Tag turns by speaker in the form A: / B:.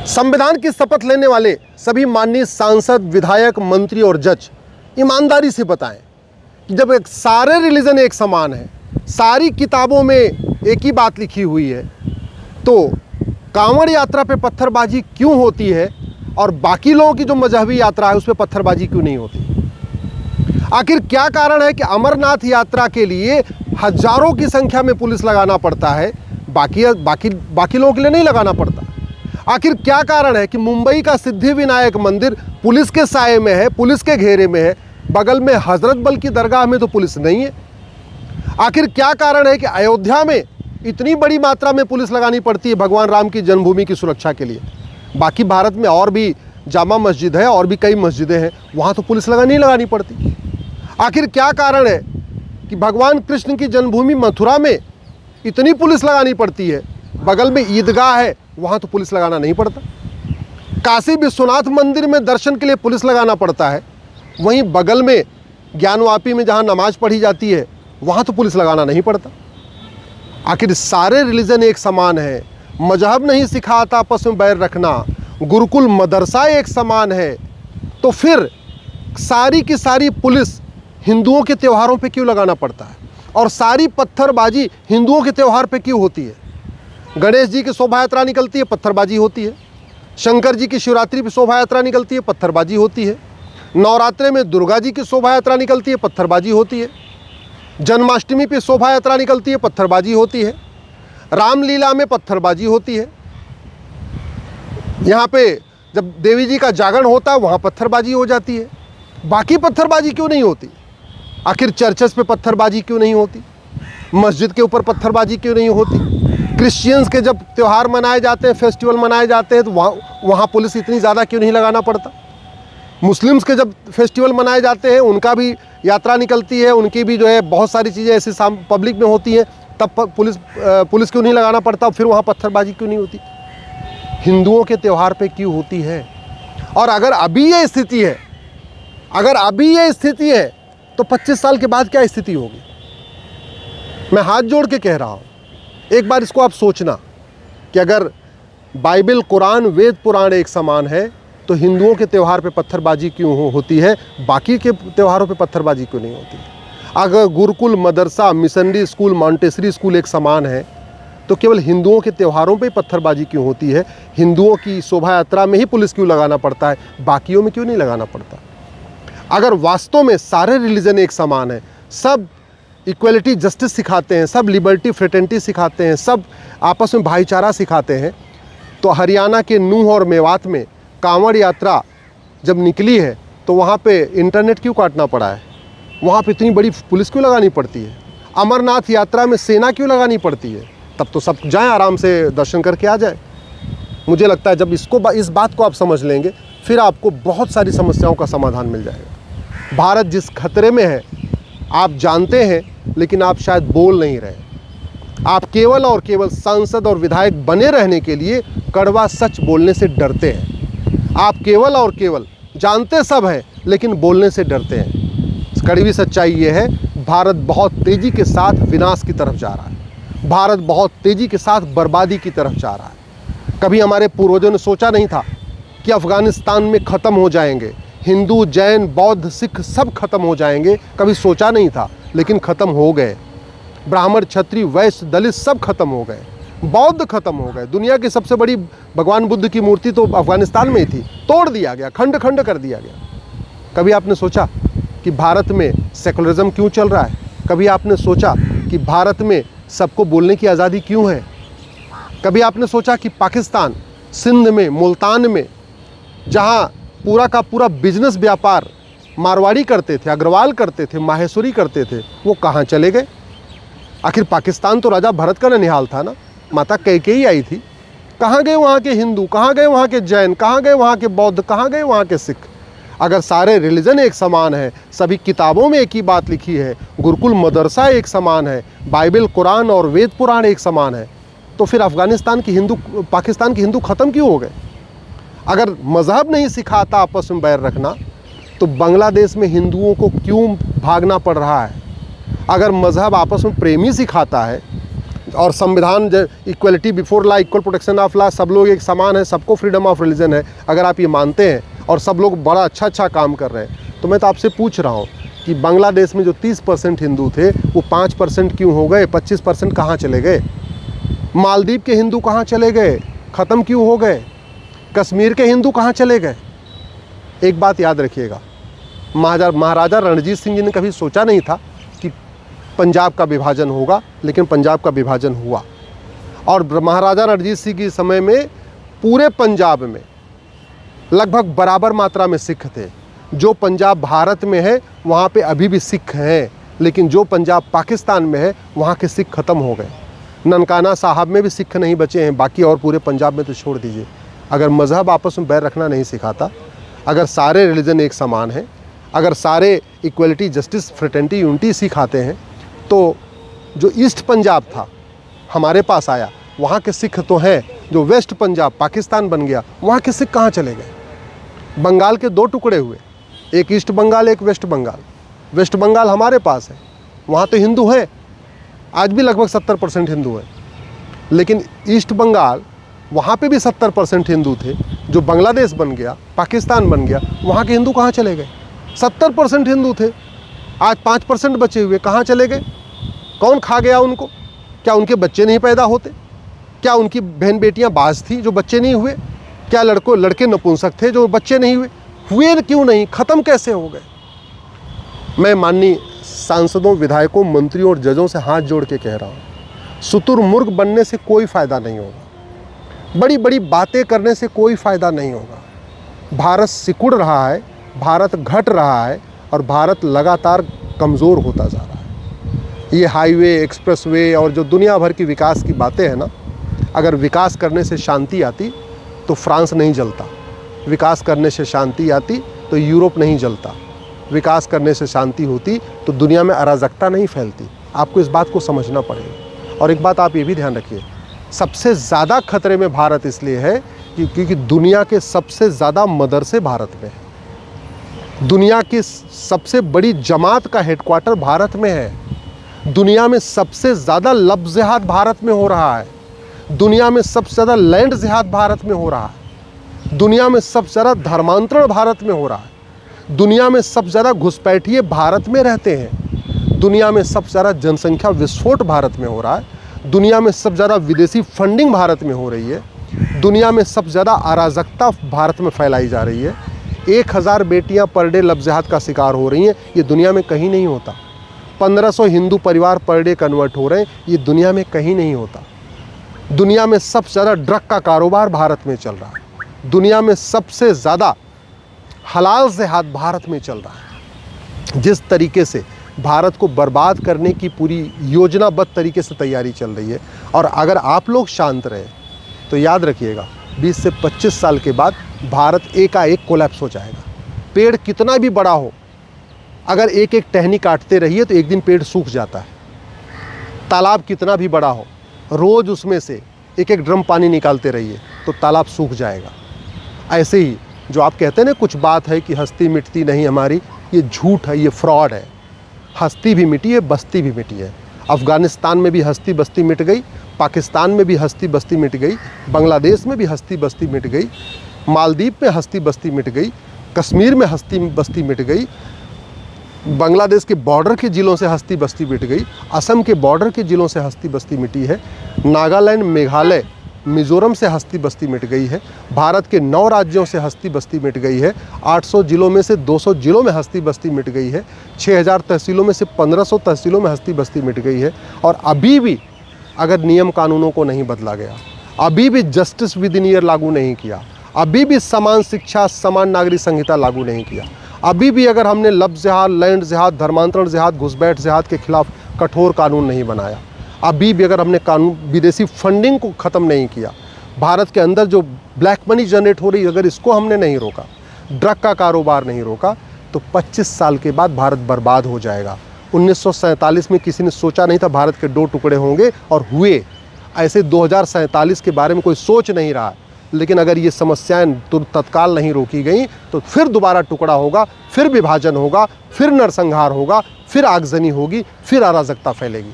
A: संविधान की शपथ लेने वाले सभी माननीय सांसद, विधायक, मंत्री और जज ईमानदारी से बताएं कि जब एक सारे रिलीजन एक समान है, सारी किताबों में एक ही बात लिखी हुई है, तो कांवड़ यात्रा पे पत्थरबाजी क्यों होती है और बाकी लोगों की जो मजहबी यात्रा है उस पर पत्थरबाजी क्यों नहीं होती? आखिर क्या कारण है कि अमरनाथ यात्रा के लिए हजारों की संख्या में पुलिस लगाना पड़ता है, बाकी लोगों के लिए नहीं लगाना पड़ता? आखिर क्या कारण है कि मुंबई का सिद्धिविनायक मंदिर पुलिस के साए में है, पुलिस के घेरे में है, बगल में हजरत बल की दरगाह में तो पुलिस नहीं है? आखिर क्या कारण है कि अयोध्या में इतनी बड़ी मात्रा में पुलिस लगानी पड़ती है भगवान राम की जन्मभूमि की सुरक्षा के लिए? बाकी भारत में और भी जामा मस्जिद है और भी कई मस्जिदें हैं, वहाँ तो पुलिस नहीं लगानी पड़ती। आखिर क्या कारण है कि भगवान कृष्ण की जन्मभूमि मथुरा में इतनी पुलिस लगानी पड़ती है, बगल में ईदगाह है, वहाँ तो पुलिस लगाना नहीं पड़ता? काशी विश्वनाथ मंदिर में दर्शन के लिए पुलिस लगाना पड़ता है, वहीं बगल में ज्ञानवापी में जहाँ नमाज पढ़ी जाती है वहाँ तो पुलिस लगाना नहीं पड़ता? आखिर सारे रिलीजन एक समान है, मजहब नहीं सिखाता आपस में बैर रखना, गुरुकुल मदरसा एक समान है, तो फिर सारी की सारी पुलिस हिंदुओं के त्योहारों पे क्यों लगाना पड़ता है? और सारी पत्थरबाजी हिंदुओं के त्यौहार पे क्यों होती है? गणेश जी की शोभा यात्रा निकलती है, पत्थरबाजी होती है। शंकर जी की शिवरात्रि पे शोभा यात्रा निकलती है, पत्थरबाजी होती है। नवरात्रे में दुर्गा जी की शोभा यात्रा निकलती है, पत्थरबाजी होती है। जन्माष्टमी पे शोभा यात्रा निकलती है, पत्थरबाजी होती है। रामलीला में पत्थरबाजी होती है। यहाँ पे जब देवी जी का जागरण होता है वहाँ पत्थरबाजी हो जाती है, बाकी पत्थरबाजी क्यों नहीं होती? आखिर चर्चेस पे पत्थरबाजी क्यों नहीं होती? मस्जिद के ऊपर पत्थरबाजी क्यों नहीं होती? क्रिश्चियंस के जब त्यौहार मनाए जाते हैं, फेस्टिवल मनाए जाते हैं, तो वहाँ पुलिस इतनी ज़्यादा क्यों नहीं लगाना पड़ता? मुस्लिम्स के जब फेस्टिवल मनाए जाते हैं, उनका भी यात्रा निकलती है, उनकी भी जो है बहुत सारी चीज़ें ऐसी पब्लिक में होती हैं, तब पुलिस क्यों नहीं लगाना पड़ता? फिर वहाँ पत्थरबाजी क्यों नहीं होती? हिंदुओं के त्यौहार पे क्यों होती है? और अगर अभी ये स्थिति है तो 25 साल के बाद क्या स्थिति होगी? मैं हाथ जोड़ के कह रहा हूँ, एक बार इसको आप सोचना कि अगर बाइबल, कुरान, वेद, पुराण एक समान है तो हिंदुओं के त्यौहार पे पत्थरबाजी क्यों होती है, बाकी के त्योहारों पे पत्थरबाजी क्यों नहीं होती? अगर गुरुकुल, मदरसा, मिशनरी स्कूल, मॉन्टेसरी स्कूल एक समान है तो केवल हिंदुओं के त्योहारों पे पत्थरबाजी क्यों होती है? हिंदुओं की शोभा यात्रा में ही पुलिस क्यों लगाना पड़ता है, बाकियों में क्यों नहीं लगाना पड़ता? अगर वास्तव में सारे रिलीजन एक समान है, सब इक्वलिटी, जस्टिस सिखाते हैं, सब लिबर्टी, फ्रेटर्निटी सिखाते हैं, सब आपस में भाईचारा सिखाते हैं, तो हरियाणा के नूह और मेवात में कांवड़ यात्रा जब निकली है तो वहाँ पे इंटरनेट क्यों काटना पड़ा है? वहाँ पे इतनी बड़ी पुलिस क्यों लगानी पड़ती है? अमरनाथ यात्रा में सेना क्यों लगानी पड़ती है? तब तो सब जाएं, आराम से दर्शन करके आ जाए। मुझे लगता है जब इस बात को आप समझ लेंगे फिर आपको बहुत सारी समस्याओं का समाधान मिल जाएगा। भारत जिस खतरे में है आप जानते हैं, लेकिन आप शायद बोल नहीं रहे। आप केवल और केवल सांसद और विधायक बने रहने के लिए कड़वा सच बोलने से डरते हैं। आप केवल और केवल जानते सब हैं लेकिन बोलने से डरते हैं। कड़वी सच्चाई ये है, भारत बहुत तेज़ी के साथ विनाश की तरफ जा रहा है। भारत बहुत तेज़ी के साथ बर्बादी की तरफ जा रहा है। कभी हमारे पूर्वजों ने सोचा नहीं था कि अफ़गानिस्तान में ख़त्म हो जाएंगे, हिंदू, जैन, बौद्ध, सिख सब खत्म हो जाएंगे। कभी सोचा नहीं था, लेकिन ख़त्म हो गए। ब्राह्मण, क्षत्रिय, वैश्य, दलित सब खत्म हो गए, बौद्ध खत्म हो गए। दुनिया की सबसे बड़ी भगवान बुद्ध की मूर्ति तो अफ़गानिस्तान में ही थी, तोड़ दिया गया, खंड खंड कर दिया गया। कभी आपने सोचा कि भारत में सेकुलरिज्म क्यों चल रहा है? कभी आपने सोचा कि भारत में सबको बोलने की आज़ादी क्यों है? कभी आपने सोचा कि पाकिस्तान, सिंध में, मुल्तान में, जहाँ पूरा का पूरा बिजनेस व्यापार मारवाड़ी करते थे, अग्रवाल करते थे, माहेश्वरी करते थे, वो कहाँ चले गए? आखिर पाकिस्तान तो राजा भरत का ननिहाल था ना, माता कैकेयी आई थी। कहाँ गए वहाँ के हिंदू? कहाँ गए वहाँ के जैन? कहाँ गए वहाँ के बौद्ध? कहाँ गए वहाँ के सिख? अगर सारे रिलीजन एक समान है, सभी किताबों में एक ही बात लिखी है, गुरुकुल मदरसा एक समान है, बाइबल, कुरान और वेद पुराण एक समान है, तो फिर पाकिस्तान के हिंदू ख़त्म क्यों हो गए? अगर मज़हब नहीं सिखाता आपस में बैर रखना तो बांग्लादेश में हिंदुओं को क्यों भागना पड़ रहा है? अगर मज़हब आपस में प्रेमी सिखाता है, और संविधान equality before law, equal protection of law, सब लोग एक समान है, सबको फ्रीडम ऑफ रिलीजन है, अगर आप ये मानते हैं और सब लोग बड़ा अच्छा काम कर रहे हैं, तो मैं तो आपसे पूछ रहा हूँ कि बांग्लादेश में जो 30% हिंदू थे वो 5% क्यों हो गए, 25% कहाँ चले गए? मालदीव के हिंदू कहाँ चले गए, ख़त्म क्यों हो गए? कश्मीर के हिंदू कहाँ चले गए? एक बात याद रखिएगा, महाराजा रणजीत सिंह जी ने कभी सोचा नहीं था कि पंजाब का विभाजन होगा, लेकिन पंजाब का विभाजन हुआ। और महाराजा रणजीत सिंह के समय में पूरे पंजाब में लगभग बराबर मात्रा में सिख थे। जो पंजाब भारत में है वहाँ पे अभी भी सिख हैं, लेकिन जो पंजाब पाकिस्तान में है वहाँ के सिख ख़त्म हो गए। ननकाना साहब में भी सिख नहीं बचे हैं, बाकी और पूरे पंजाब में तो छोड़ दीजिए। अगर मज़हब आपस में बैर रखना नहीं सिखाता, अगर सारे रिलीजन एक समान हैं, अगर सारे इक्वलिटी, जस्टिस, फ्रेटर्निटी, यूनिटी सिखाते हैं, तो जो ईस्ट पंजाब था हमारे पास आया, वहाँ के सिख तो हैं। जो वेस्ट पंजाब पाकिस्तान बन गया, वहाँ के सिख कहाँ चले गए? बंगाल के 2 टुकड़े हुए, एक ईस्ट बंगाल, एक वेस्ट बंगाल। वेस्ट बंगाल हमारे पास है, वहाँ तो हिंदू हैं, आज भी लगभग 70% हिंदू हैं। लेकिन ईस्ट बंगाल, वहाँ पे भी 70% हिंदू थे। जो बांग्लादेश बन गया, पाकिस्तान बन गया, वहाँ के हिंदू कहाँ चले गए? 70% हिंदू थे, आज 5% बचे हुए, कहाँ चले गए? कौन खा गया उनको? क्या उनके बच्चे नहीं पैदा होते? क्या उनकी बहन बेटियां बाज थी जो बच्चे नहीं हुए? क्या लड़के नपुंसक थे जो बच्चे नहीं हुए? क्यों नहीं? ख़त्म कैसे हो गए? मैं माननीय सांसदों, विधायकों, मंत्रियों और जजों से हाथ जोड़ के कह रहा हूँ, शुतुरमुर्ग बनने से कोई फ़ायदा नहीं होगा, बड़ी बड़ी बातें करने से कोई फ़ायदा नहीं होगा। भारत सिकुड़ रहा है, भारत घट रहा है और भारत लगातार कमज़ोर होता जा रहा है। ये हाईवे, एक्सप्रेसवे और जो दुनिया भर की विकास की बातें हैं ना, अगर विकास करने से शांति आती तो फ्रांस नहीं जलता, विकास करने से शांति आती तो यूरोप नहीं जलता, विकास करने से शांति होती तो दुनिया में अराजकता नहीं फैलती। आपको इस बात को समझना पड़ेगा। और एक बात आप ये भी ध्यान रखिए, सबसे ज़्यादा खतरे में भारत इसलिए है क्योंकि दुनिया के सबसे ज़्यादा मदरसे भारत में है, दुनिया की सबसे बड़ी जमात का हेडक्वार्टर भारत में है, दुनिया में सबसे ज़्यादा लफ्ज़ जिहाद भारत में हो रहा है, दुनिया में सबसे ज़्यादा लैंड जिहाद भारत में हो रहा है, दुनिया में सबसे ज़्यादा धर्मांतरण भारत में हो रहा है, दुनिया में सबसे ज़्यादा घुसपैठिए भारत में रहते हैं, दुनिया में सबसे ज़्यादा जनसंख्या विस्फोट भारत में हो रहा है, दुनिया में सबसे ज़्यादा विदेशी फंडिंग भारत में हो रही है, दुनिया में सबसे ज़्यादा अराजकता भारत में फैलाई जा रही है। 1000 बेटियां पर डे लफ्ज़ जिहाद का शिकार हो रही हैं, ये दुनिया में कहीं नहीं होता। 1500 हिंदू परिवार पर डे कन्वर्ट हो रहे हैं, ये दुनिया में कहीं नहीं होता। दुनिया में सबसे ज़्यादा ड्रग का कारोबार भारत में चल रहा है, दुनिया में सबसे ज़्यादा हलाल जिहाद भारत में चल रहा है। जिस तरीके से भारत को बर्बाद करने की पूरी योजनाबद्ध तरीके से तैयारी चल रही है, और अगर आप लोग शांत रहे तो याद रखिएगा 20 से 25 साल के बाद भारत एकाएक कोलैप्स हो जाएगा। पेड़ कितना भी बड़ा हो, अगर एक एक टहनी काटते रहिए तो एक दिन पेड़ सूख जाता है। तालाब कितना भी बड़ा हो, रोज़ उसमें से एक एक ड्रम पानी निकालते रहिए तो तालाब सूख जाएगा। ऐसे ही जो आप कहते हैं ना, कुछ बात है कि हस्ती मिटती नहीं हमारी, ये झूठ है, ये फ्रॉड है। हस्ती भी मिटी है, बस्ती भी मिटी है। अफ़गानिस्तान में भी हस्ती बस्ती मिट गई, पाकिस्तान में भी हस्ती बस्ती मिट गई, बांग्लादेश में भी हस्ती बस्ती मिट गई, मालदीव में हस्ती बस्ती मिट गई, कश्मीर में हस्ती बस्ती मिट गई, बांग्लादेश के बॉर्डर के ज़िलों से हस्ती बस्ती मिट गई, असम के बॉर्डर के ज़िलों से हस्ती बस्ती मिटी है, नागालैंड, मेघालय, मिज़ोरम से हस्ती बस्ती मिट गई है, भारत के 9 राज्यों से हस्ती बस्ती मिट गई है, 800 ज़िलों में से 200 ज़िलों में हस्ती बस्ती मिट गई है, 6000 तहसीलों में से 1500 तहसीलों में हस्ती बस्ती मिट गई है। और अभी भी अगर नियम कानूनों को नहीं बदला गया, अभी भी जस्टिस विद इन ईयर लागू नहीं किया, अभी भी समान शिक्षा, समान नागरिक संहिता लागू नहीं किया, अभी भी अगर हमने लफ्ज़ जिहाद, लैंड जिहाद, धर्मांतरण जिहाद, घुसपैठ जिहाद के खिलाफ कठोर कानून नहीं बनाया, अभी भी अगर हमने कानून विदेशी फंडिंग को ख़त्म नहीं किया, भारत के अंदर जो ब्लैक मनी जनरेट हो रही है अगर इसको हमने नहीं रोका, ड्रग का कारोबार नहीं रोका, तो 25 साल के बाद भारत बर्बाद हो जाएगा। 1947 में किसी ने सोचा नहीं था भारत के 2 टुकड़े होंगे, और हुए। ऐसे 2047 के बारे में कोई सोच नहीं रहा। लेकिन अगर ये समस्याएं तत्काल नहीं रोकी गई तो फिर दोबारा टुकड़ा होगा, फिर विभाजन होगा, फिर नरसंहार होगा, फिर आगजनी होगी, फिर अराजकता फैलेगी।